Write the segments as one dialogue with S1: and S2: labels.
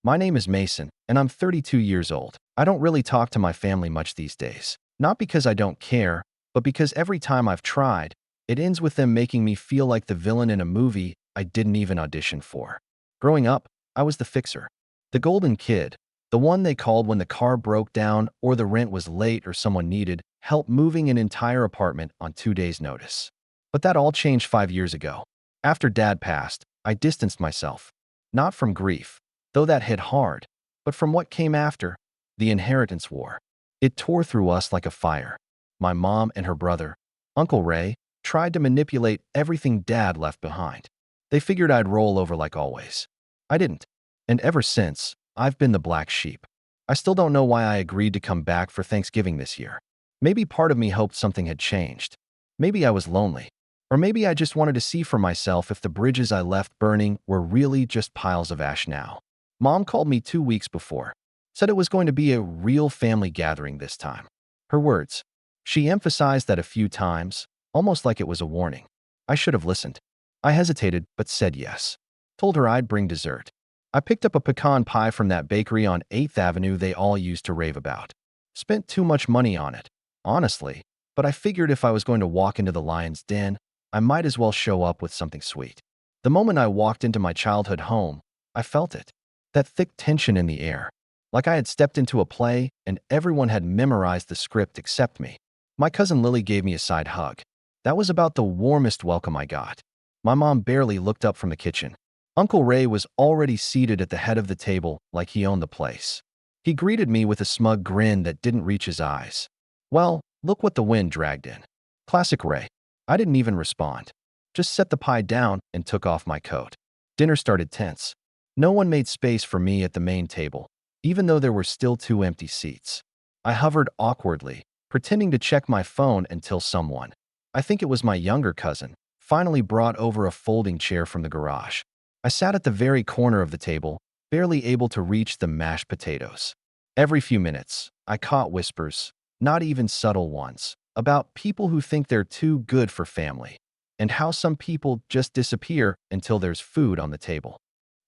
S1: My name is Mason, and I'm 32 years old. I don't really talk to my family much these days. Not because I don't care, but because every time I've tried, it ends with them making me feel like the villain in a movie I didn't even audition for. Growing up, I was the fixer. The golden kid, the one they called when the car broke down or the rent was late or someone needed help moving an entire apartment on 2 days' notice. But that all changed 5 years ago. After Dad passed, I distanced myself. Not from grief, though that hit hard, but from what came after, the inheritance war. It tore through us like a fire. My mom and her brother, Uncle Ray, tried to manipulate everything Dad left behind. They figured I'd roll over like always. I didn't. And ever since, I've been the black sheep. I still don't know why I agreed to come back for Thanksgiving this year. Maybe part of me hoped something had changed. Maybe I was lonely. Or maybe I just wanted to see for myself if the bridges I left burning were really just piles of ash now. Mom called me 2 weeks before, said it was going to be a real family gathering this time. Her words. She emphasized that a few times, almost like it was a warning. I should have listened. I hesitated, but said yes. Told her I'd bring dessert. I picked up a pecan pie from that bakery on 8th Avenue they all used to rave about. Spent too much money on it, honestly, but I figured if I was going to walk into the lion's den, I might as well show up with something sweet. The moment I walked into my childhood home, I felt it. That thick tension in the air. Like I had stepped into a play and everyone had memorized the script except me. My cousin Lily gave me a side hug. That was about the warmest welcome I got. My mom barely looked up from the kitchen. Uncle Ray was already seated at the head of the table like he owned the place. He greeted me with a smug grin that didn't reach his eyes. Well, look what the wind dragged in. Classic Ray. I didn't even respond. Just set the pie down and took off my coat. Dinner started tense. No one made space for me at the main table, even though there were still 2 empty seats. I hovered awkwardly, pretending to check my phone until someone, I think it was my younger cousin, finally brought over a folding chair from the garage. I sat at the very corner of the table, barely able to reach the mashed potatoes. Every few minutes, I caught whispers, not even subtle ones, about people who think they're too good for family, and how some people just disappear until there's food on the table.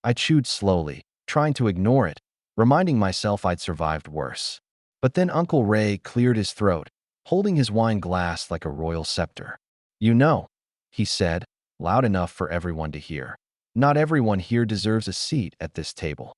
S1: I chewed slowly, trying to ignore it, reminding myself I'd survived worse. But then Uncle Ray cleared his throat, holding his wine glass like a royal scepter. You know, he said, loud enough for everyone to hear. Not everyone here deserves a seat at this table.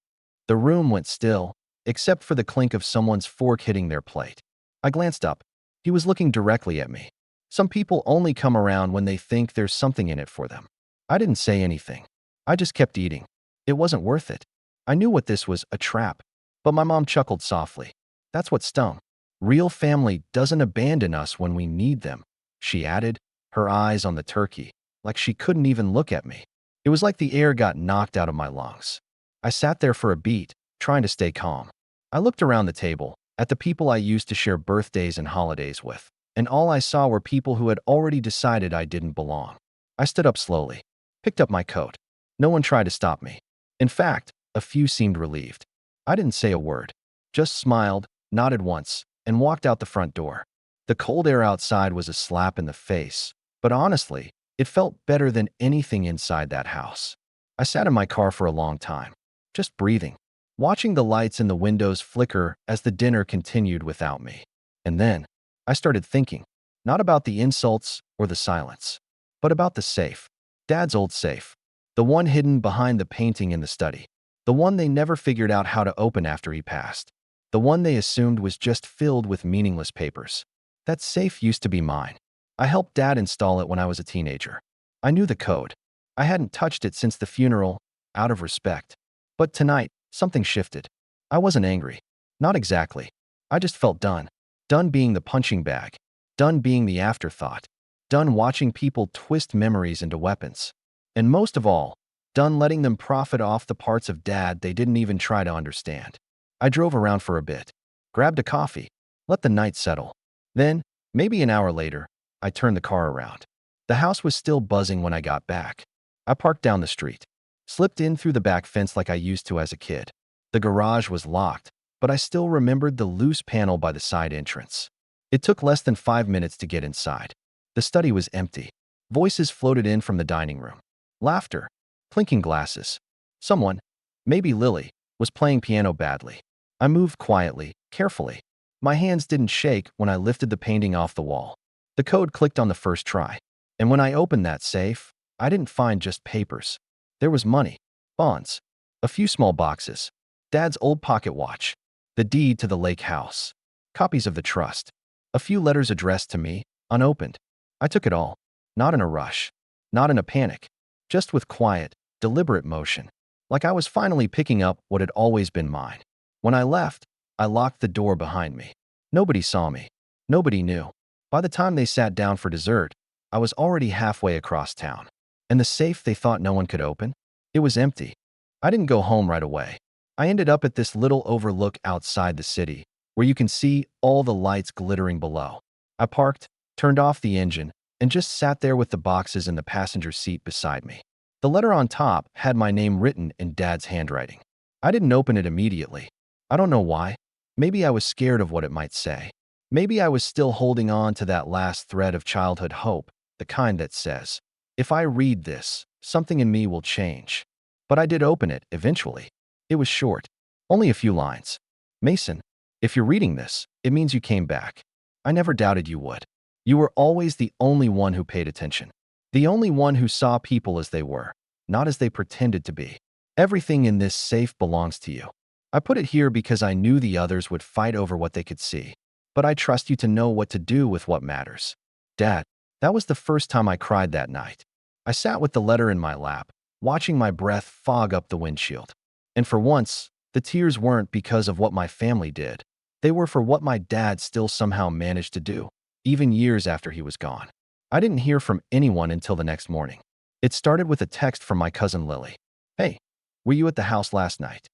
S1: The room went still, except for the clink of someone's fork hitting their plate. I glanced up. He was looking directly at me. Some people only come around when they think there's something in it for them. I didn't say anything. I just kept eating. It wasn't worth it. I knew what this was, a trap. But my mom chuckled softly. That's what stung. Real family doesn't abandon us when we need them, she added, her eyes on the turkey, like she couldn't even look at me. It was like the air got knocked out of my lungs. I sat there for a beat, trying to stay calm. I looked around the table, at the people I used to share birthdays and holidays with, and all I saw were people who had already decided I didn't belong. I stood up slowly, picked up my coat. No one tried to stop me. In fact, a few seemed relieved. I didn't say a word, just smiled, nodded once, and walked out the front door. The cold air outside was a slap in the face, but honestly, it felt better than anything inside that house. I sat in my car for a long time, just breathing, watching the lights in the windows flicker as the dinner continued without me. And then, I started thinking, not about the insults or the silence, but about the safe. Dad's old safe. The one hidden behind the painting in the study. The one they never figured out how to open after he passed. The one they assumed was just filled with meaningless papers. That safe used to be mine. I helped Dad install it when I was a teenager. I knew the code. I hadn't touched it since the funeral, out of respect. But tonight, something shifted. I wasn't angry. Not exactly. I just felt done. Done being the punching bag. Done being the afterthought. Done watching people twist memories into weapons. And most of all, done letting them profit off the parts of Dad they didn't even try to understand. I drove around for a bit, grabbed a coffee, let the night settle. Then, maybe an hour later, I turned the car around. The house was still buzzing when I got back. I parked down the street, slipped in through the back fence like I used to as a kid. The garage was locked, but I still remembered the loose panel by the side entrance. It took less than 5 minutes to get inside. The study was empty. Voices floated in from the dining room. Laughter, clinking glasses. Someone, maybe Lily, was playing piano badly. I moved quietly, carefully. My hands didn't shake when I lifted the painting off the wall. The code clicked on the first try. And when I opened that safe, I didn't find just papers. There was money, bonds, a few small boxes, Dad's old pocket watch, the deed to the lake house, copies of the trust, a few letters addressed to me, unopened. I took it all, not in a rush, not in a panic, just with quiet, deliberate motion, like I was finally picking up what had always been mine. When I left, I locked the door behind me. Nobody saw me. Nobody knew. By the time they sat down for dessert, I was already halfway across town. And the safe they thought no one could open? It was empty. I didn't go home right away. I ended up at this little overlook outside the city, where you can see all the lights glittering below. I parked, turned off the engine, and just sat there with the boxes in the passenger seat beside me. The letter on top had my name written in Dad's handwriting. I didn't open it immediately. I don't know why. Maybe I was scared of what it might say. Maybe I was still holding on to that last thread of childhood hope, the kind that says, if I read this, something in me will change. But I did open it, eventually. It was short, only a few lines. Mason, if you're reading this, it means you came back. I never doubted you would. You were always the only one who paid attention. The only one who saw people as they were, not as they pretended to be. Everything in this safe belongs to you. I put it here because I knew the others would fight over what they could see. But I trust you to know what to do with what matters. Dad, that was the first time I cried that night. I sat with the letter in my lap, watching my breath fog up the windshield. And for once, the tears weren't because of what my family did. They were for what my dad still somehow managed to do, even years after he was gone. I didn't hear from anyone until the next morning. It started with a text from my cousin Lily. Hey, were you at the house last night?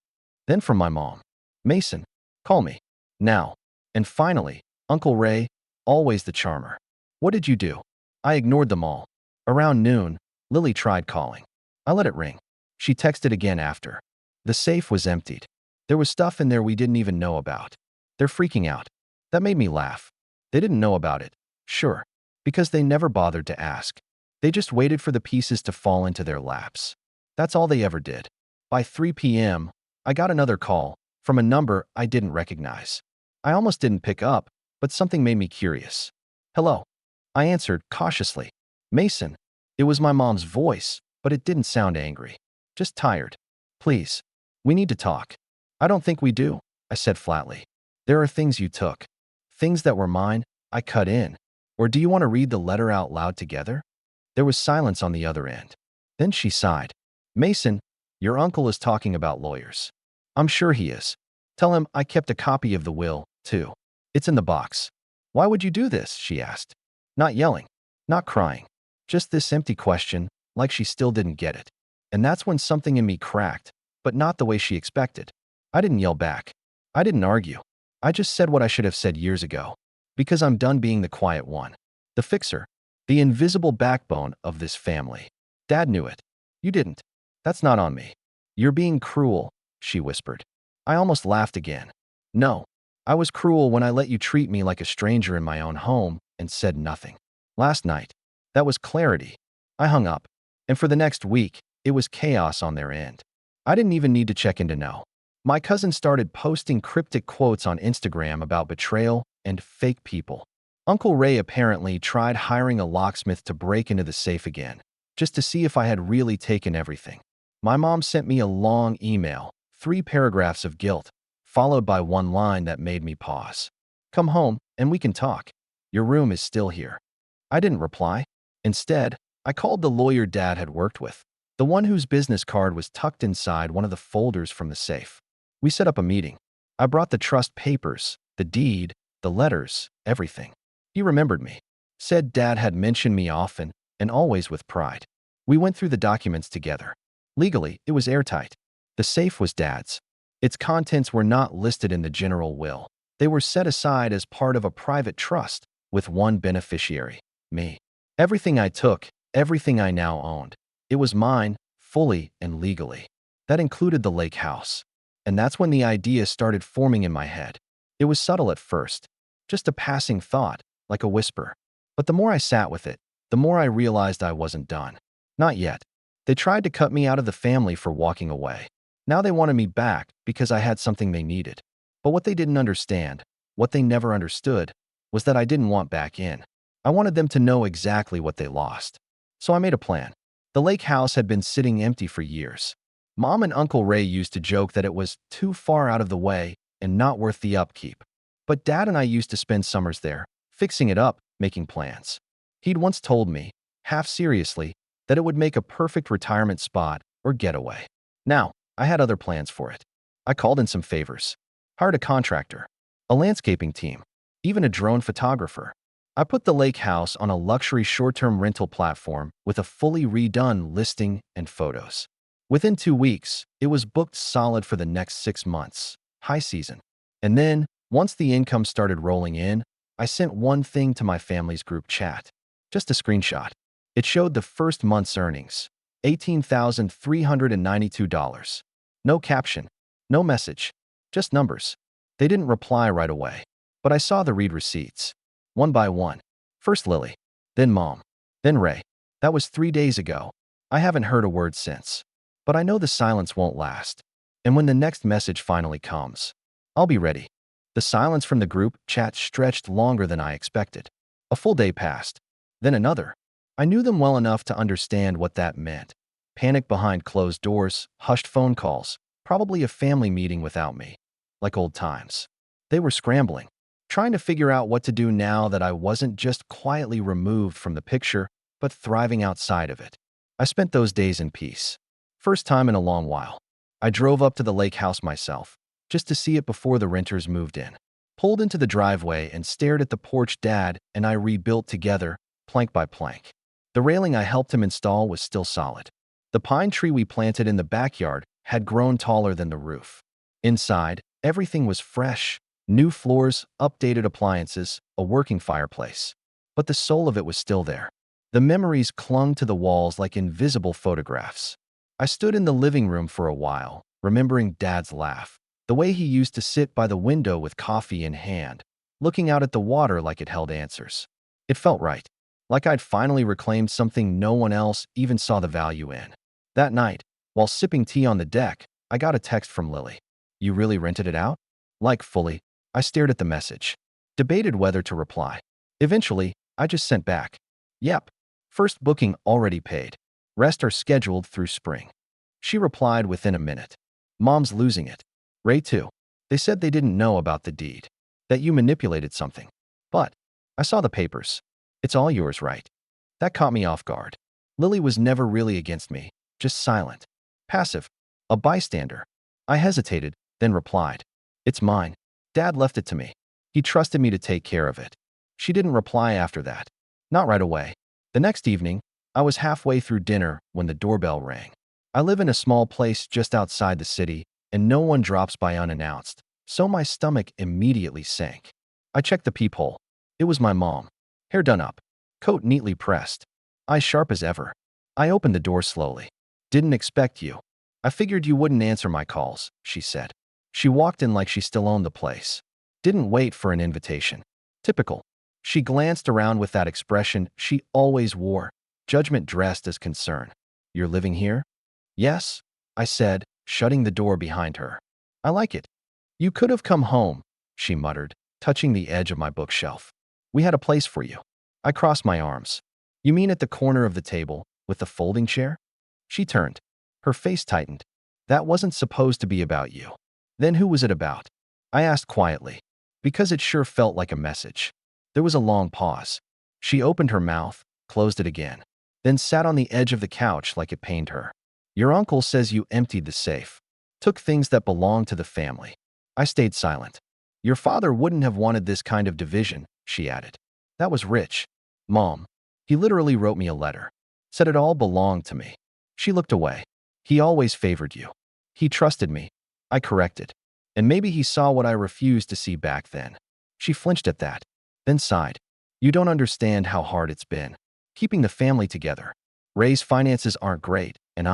S1: Then from my mom. Mason, call me. Now. And finally, Uncle Ray, always the charmer. What did you do? I ignored them all. Around noon, Lily tried calling. I let it ring. She texted again after. The safe was emptied. There was stuff in there we didn't even know about. They're freaking out. That made me laugh. They didn't know about it. Sure. Because they never bothered to ask. They just waited for the pieces to fall into their laps. That's all they ever did. By 3 p.m., I got another call from a number I didn't recognize. I almost didn't pick up, but something made me curious. Hello. I answered cautiously. Mason. It was my mom's voice, but it didn't sound angry. Just tired. Please. We need to talk. I don't think we do, I said flatly. There are things you took. Things that were mine, I cut in. Or do you want to read the letter out loud together? There was silence on the other end. Then she sighed. Mason, your uncle is talking about lawyers. I'm sure he is. Tell him I kept a copy of the will, too. It's in the box. Why would you do this? She asked. Not yelling, not crying. Just this empty question, like she still didn't get it. And that's when something in me cracked, but not the way she expected. I didn't yell back. I didn't argue. I just said what I should have said years ago. Because I'm done being the quiet one. The fixer. The invisible backbone of this family. Dad knew it. You didn't. That's not on me. You're being cruel, she whispered. I almost laughed again. No. I was cruel when I let you treat me like a stranger in my own home and said nothing. Last night. That was clarity. I hung up. And for the next week, it was chaos on their end. I didn't even need to check in to know. My cousin started posting cryptic quotes on Instagram about betrayal and fake people. Uncle Ray apparently tried hiring a locksmith to break into the safe again, just to see if I had really taken everything. My mom sent me a long email, 3 paragraphs of guilt, followed by one line that made me pause. Come home, and we can talk. Your room is still here. I didn't reply. Instead, I called the lawyer Dad had worked with, the one whose business card was tucked inside one of the folders from the safe. We set up a meeting. I brought the trust papers, the deed, the letters, everything. He remembered me. Said Dad had mentioned me often, and always with pride. We went through the documents together. Legally, it was airtight. The safe was Dad's. Its contents were not listed in the general will. They were set aside as part of a private trust, with one beneficiary, me. Everything I took, everything I now owned, it was mine, fully and legally. That included the lake house. And that's when the idea started forming in my head. It was subtle at first, just a passing thought, like a whisper. But the more I sat with it, the more I realized I wasn't done. Not yet. They tried to cut me out of the family for walking away. Now they wanted me back because I had something they needed. But what they didn't understand, what they never understood, was that I didn't want back in. I wanted them to know exactly what they lost. So I made a plan. The lake house had been sitting empty for years. Mom and Uncle Ray used to joke that it was too far out of the way and not worth the upkeep. But Dad and I used to spend summers there, fixing it up, making plans. He'd once told me, half seriously, that it would make a perfect retirement spot or getaway. Now, I had other plans for it. I called in some favors, hired a contractor, a landscaping team, even a drone photographer. I put the lake house on a luxury short-term rental platform with a fully redone listing and photos. Within 2 weeks, it was booked solid for the next 6 months, high season. And then, once the income started rolling in, I sent one thing to my family's group chat. Just a screenshot. It showed the first month's earnings, $18,392. No caption, no message, just numbers. They didn't reply right away, but I saw the read receipts. One by one. First Lily, then Mom, then Ray. That was 3 days ago. I haven't heard a word since. But I know the silence won't last. And when the next message finally comes, I'll be ready. The silence from the group chat stretched longer than I expected. A full day passed. Then another. I knew them well enough to understand what that meant. Panic behind closed doors, hushed phone calls, probably a family meeting without me. Like old times. They were scrambling, trying to figure out what to do now that I wasn't just quietly removed from the picture, but thriving outside of it. I spent those days in peace. First time in a long while. I drove up to the lake house myself, just to see it before the renters moved in. Pulled into the driveway and stared at the porch Dad and I rebuilt together, plank by plank. The railing I helped him install was still solid. The pine tree we planted in the backyard had grown taller than the roof. Inside, everything was fresh. New floors, updated appliances, a working fireplace. But the soul of it was still there. The memories clung to the walls like invisible photographs. I stood in the living room for a while, remembering Dad's laugh, the way he used to sit by the window with coffee in hand, looking out at the water like it held answers. It felt right, like I'd finally reclaimed something no one else even saw the value in. That night, while sipping tea on the deck, I got a text from Lily. "You really rented it out?" Like fully. I stared at the message, debated whether to reply. Eventually, I just sent back, "Yep. First booking already paid. Rest are scheduled through spring." She replied within a minute, "Mom's losing it. Ray too. They said they didn't know about the deed, that you manipulated something. But I saw the papers. It's all yours, right?" That caught me off guard. Lily was never really against me, just silent, passive, a bystander. I hesitated, then replied, "It's mine. Dad left it to me. He trusted me to take care of it." She didn't reply after that. Not right away. The next evening, I was halfway through dinner when the doorbell rang. I live in a small place just outside the city, and no one drops by unannounced, so my stomach immediately sank. I checked the peephole. It was my mom. Hair done up, coat neatly pressed, eyes sharp as ever. I opened the door slowly. "Didn't expect you. I figured you wouldn't answer my calls," she said. She walked in like she still owned the place. Didn't wait for an invitation. Typical. She glanced around with that expression she always wore, judgment dressed as concern. "You're living here?" "Yes," I said, shutting the door behind her. "I like it." "You could have come home," she muttered, touching the edge of my bookshelf. "We had a place for you." I crossed my arms. "You mean at the corner of the table, with the folding chair?" She turned. Her face tightened. "That wasn't supposed to be about you." "Then who was it about?" I asked quietly, because it sure felt like a message. There was a long pause. She opened her mouth, closed it again, then sat on the edge of the couch like it pained her. "Your uncle says you emptied the safe, took things that belonged to the family." I stayed silent. "Your father wouldn't have wanted this kind of division," she added. "That was rich. Mom, he literally wrote me a letter. Said it all belonged to me." She looked away. "He always favored you. He trusted me." I corrected. "And maybe he saw what I refused to see back then." She flinched at that, then sighed. "You don't understand how hard it's been. Keeping the family together. Ray's finances aren't great, and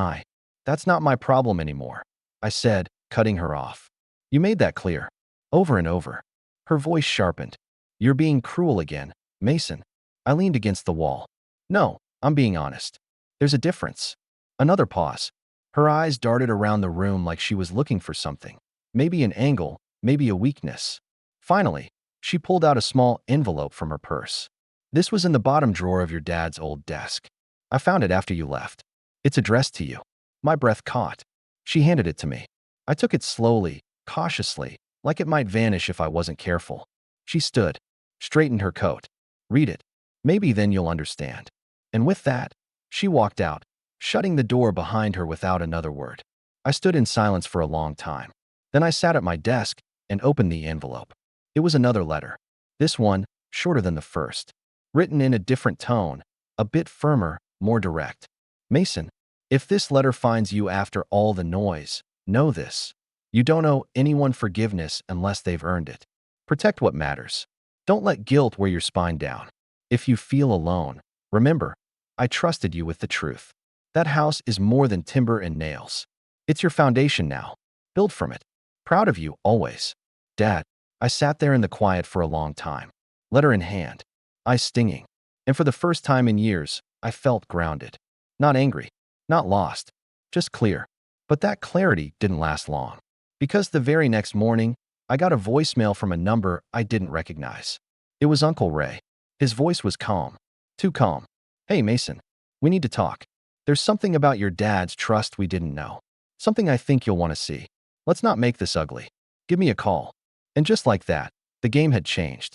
S1: that's not my problem anymore," I said, cutting her off. "You made that clear. Over and over." Her voice sharpened. "You're being cruel again, Mason." I leaned against the wall. "No, I'm being honest. There's a difference." Another pause. Her eyes darted around the room like she was looking for something. Maybe an angle, maybe a weakness. Finally, she pulled out a small envelope from her purse. This was in the bottom drawer of your dad's old desk. I found it after you left. It's addressed to you. My breath caught. She handed it to me. I took it slowly, cautiously, like it might vanish if I wasn't careful. She stood, straightened her coat. Read it. Maybe then you'll understand. And with that, she walked out, shutting the door behind her without another word. I stood in silence for a long time. Then I sat at my desk and opened the envelope. It was another letter. This one, shorter than the first. Written in a different tone, a bit firmer, more direct. Mason, if this letter finds you after all the noise, know this. You don't owe anyone forgiveness unless they've earned it. Protect what matters. Don't let guilt wear your spine down. If you feel alone, remember, I trusted you with the truth. That house is more than timber and nails. It's your foundation now. Build from it. Proud of you, always. Dad. I sat there in the quiet for a long time, letter in hand, eyes stinging. And for the first time in years, I felt grounded. Not angry, not lost, just clear. But that clarity didn't last long. Because the very next morning, I got a voicemail from a number I didn't recognize. It was Uncle Ray. His voice was calm. Too calm. Hey, Mason. We need to talk. There's something about your dad's trust we didn't know. Something I think you'll want to see. Let's not make this ugly. Give me a call. And just like that, the game had changed.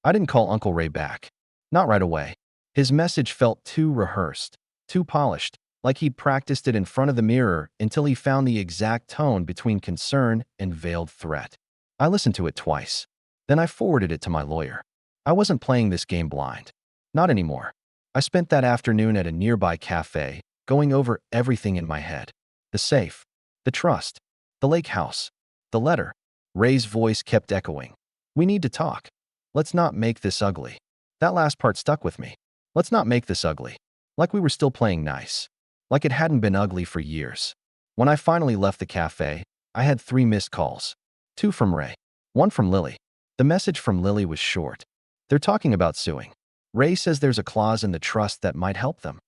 S1: I didn't call Uncle Ray back. Not right away. His message felt too rehearsed, too polished, like he'd practiced it in front of the mirror until he found the exact tone between concern and veiled threat. I listened to it twice. Then I forwarded it to my lawyer. I wasn't playing this game blind. Not anymore. I spent that afternoon at a nearby cafe, going over everything in my head. The safe, the trust, the lake house, the letter. Ray's voice kept echoing. We need to talk. Let's not make this ugly. That last part stuck with me. Let's not make this ugly. Like we were still playing nice. Like it hadn't been ugly for years. When I finally left the cafe, I had 3 missed calls. 2 from Ray. 1 from Lily. The message from Lily was short. They're talking about suing. Ray says there's a clause in the trust that might help them.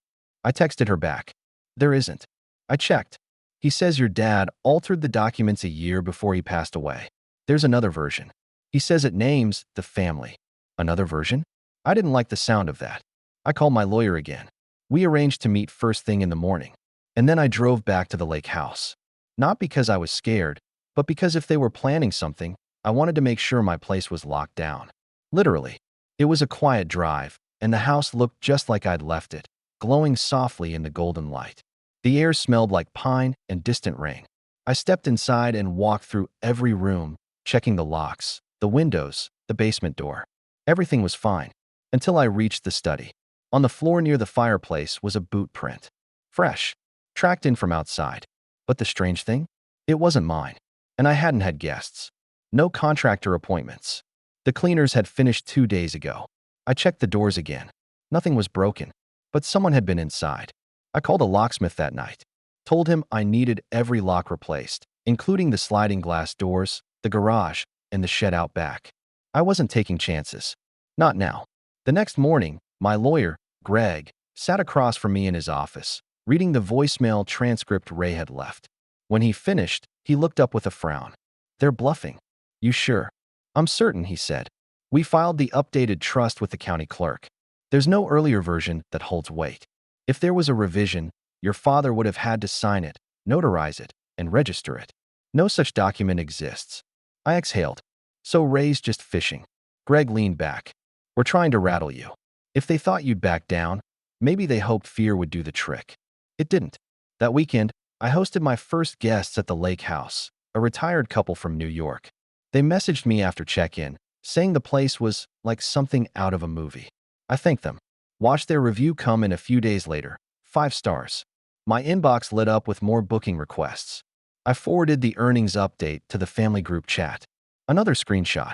S1: I texted her back. There isn't. I checked. He says your dad altered the documents a year before he passed away. There's another version. He says it names the family. Another version? I didn't like the sound of that. I called my lawyer again. We arranged to meet first thing in the morning. And then I drove back to the lake house. Not because I was scared, but because if they were planning something, I wanted to make sure my place was locked down. Literally. It was a quiet drive, and the house looked just like I'd left it, glowing softly in the golden light. The air smelled like pine and distant rain. I stepped inside and walked through every room, checking the locks, the windows, the basement door. Everything was fine, until I reached the study. On the floor near the fireplace was a boot print. Fresh, tracked in from outside. But the strange thing? It wasn't mine, and I hadn't had guests. No contractor appointments. The cleaners had finished 2 days ago. I checked the doors again. Nothing was broken, but someone had been inside. I called a locksmith that night. Told him I needed every lock replaced, including the sliding glass doors, the garage, and the shed out back. I wasn't taking chances. Not now. The next morning, my lawyer, Greg, sat across from me in his office, reading the voicemail transcript Ray had left. When he finished, he looked up with a frown. They're bluffing. You sure? I'm certain, he said. We filed the updated trust with the county clerk. There's no earlier version that holds weight. If there was a revision, your father would have had to sign it, notarize it, and register it. No such document exists. I exhaled. So Ray's just fishing. Greg leaned back. We're trying to rattle you. If they thought you'd back down, maybe they hoped fear would do the trick. It didn't. That weekend, I hosted my first guests at the lake house, a retired couple from New York. They messaged me after check-in, saying the place was like something out of a movie. I thanked them. Watched their review come in a few days later. 5 stars. My inbox lit up with more booking requests. I forwarded the earnings update to the family group chat. Another screenshot.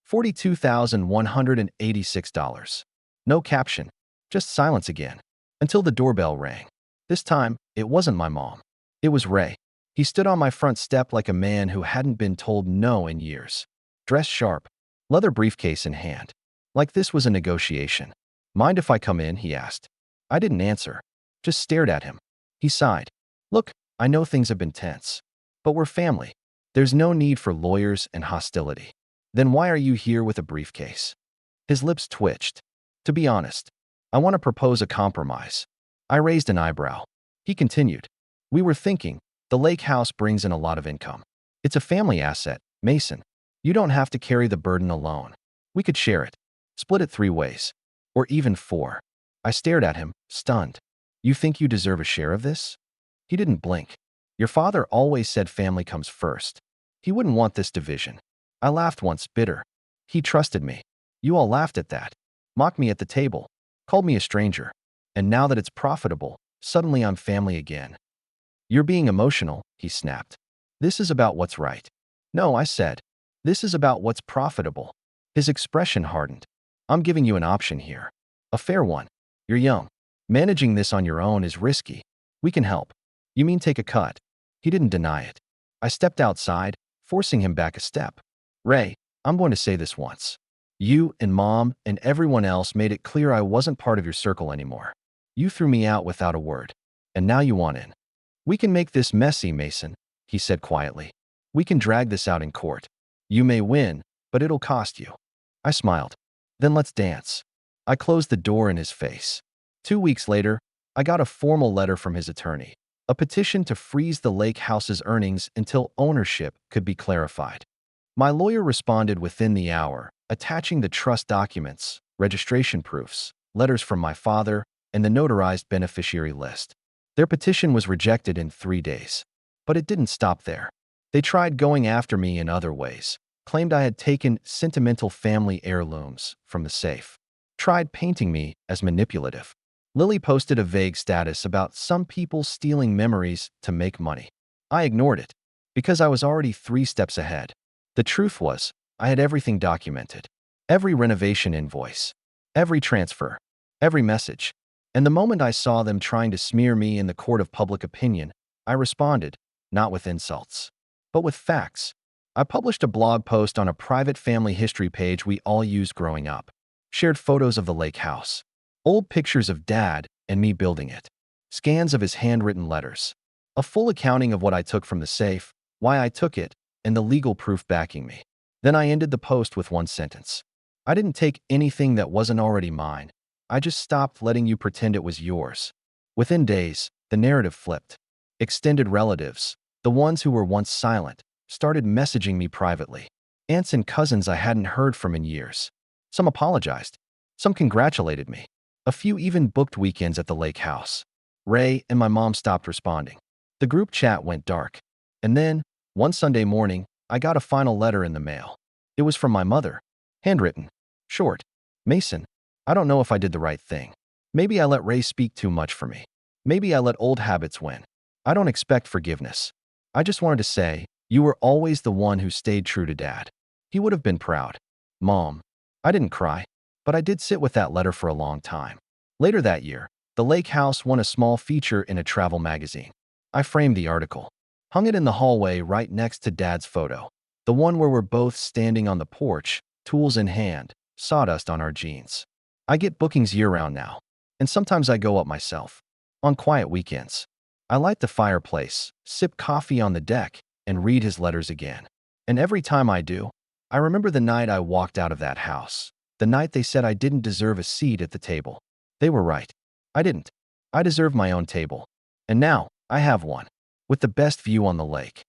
S1: $42,186. No caption. Just silence again. Until the doorbell rang. This time, it wasn't my mom. It was Ray. He stood on my front step like a man who hadn't been told no in years. Dressed sharp. Leather briefcase in hand. Like this was a negotiation. Mind if I come in, he asked. I didn't answer. Just stared at him. He sighed. Look, I know things have been tense. But we're family. There's no need for lawyers and hostility. Then why are you here with a briefcase? His lips twitched. To be honest, I want to propose a compromise. I raised an eyebrow. He continued. We were thinking, the lake house brings in a lot of income. It's a family asset, Mason. You don't have to carry the burden alone. We could share it. Split it 3 ways. Or even 4. I stared at him, stunned. You think you deserve a share of this? He didn't blink. Your father always said family comes first. He wouldn't want this division. I laughed once, bitter. He trusted me. You all laughed at that. Mocked me at the table. Called me a stranger. And now that it's profitable, suddenly I'm family again. You're being emotional, he snapped. This is about what's right. No, I said. This is about what's profitable. His expression hardened. I'm giving you an option here. A fair one. You're young. Managing this on your own is risky. We can help. You mean take a cut? He didn't deny it. I stepped outside, forcing him back a step. Ray, I'm going to say this once. You and Mom and everyone else made it clear I wasn't part of your circle anymore. You threw me out without a word. And now you want in. We can make this messy, Mason, he said quietly. We can drag this out in court. You may win, but it'll cost you. I smiled. Then let's dance. I closed the door in his face. 2 weeks later, I got a formal letter from his attorney. A petition to freeze the lake house's earnings until ownership could be clarified. My lawyer responded within the hour, attaching the trust documents, registration proofs, letters from my father, and the notarized beneficiary list. Their petition was rejected in 3 days. But it didn't stop there. They tried going after me in other ways, claimed I had taken sentimental family heirlooms from the safe, tried painting me as manipulative. Lily posted a vague status about some people stealing memories to make money. I ignored it, because I was already 3 steps ahead. The truth was, I had everything documented. Every renovation invoice, every transfer, every message. And the moment I saw them trying to smear me in the court of public opinion, I responded, not with insults, but with facts. I published a blog post on a private family history page we all used growing up, shared photos of the lake house, old pictures of Dad and me building it, scans of his handwritten letters, a full accounting of what I took from the safe, why I took it, and the legal proof backing me. Then I ended the post with one sentence. I didn't take anything that wasn't already mine. I just stopped letting you pretend it was yours. Within days, the narrative flipped. Extended relatives, the ones who were once silent, started messaging me privately. Aunts and cousins I hadn't heard from in years. Some apologized. Some congratulated me. A few even booked weekends at the lake house. Ray and my mom stopped responding. The group chat went dark. And then, one Sunday morning, I got a final letter in the mail. It was from my mother. Handwritten. Short. Mason, I don't know if I did the right thing. Maybe I let Ray speak too much for me. Maybe I let old habits win. I don't expect forgiveness. I just wanted to say, you were always the one who stayed true to Dad. He would have been proud. Mom. I didn't cry, but I did sit with that letter for a long time. Later that year, the lake house won a small feature in a travel magazine. I framed the article, hung it in the hallway right next to Dad's photo, the one where we're both standing on the porch, tools in hand, sawdust on our jeans. I get bookings year-round now, and sometimes I go up myself. On quiet weekends, I light the fireplace, sip coffee on the deck, and read his letters again. And every time I do, I remember the night I walked out of that house, the night they said I didn't deserve a seat at the table. They were right. I didn't. I deserved my own table. And now, I have one, with the best view on the lake.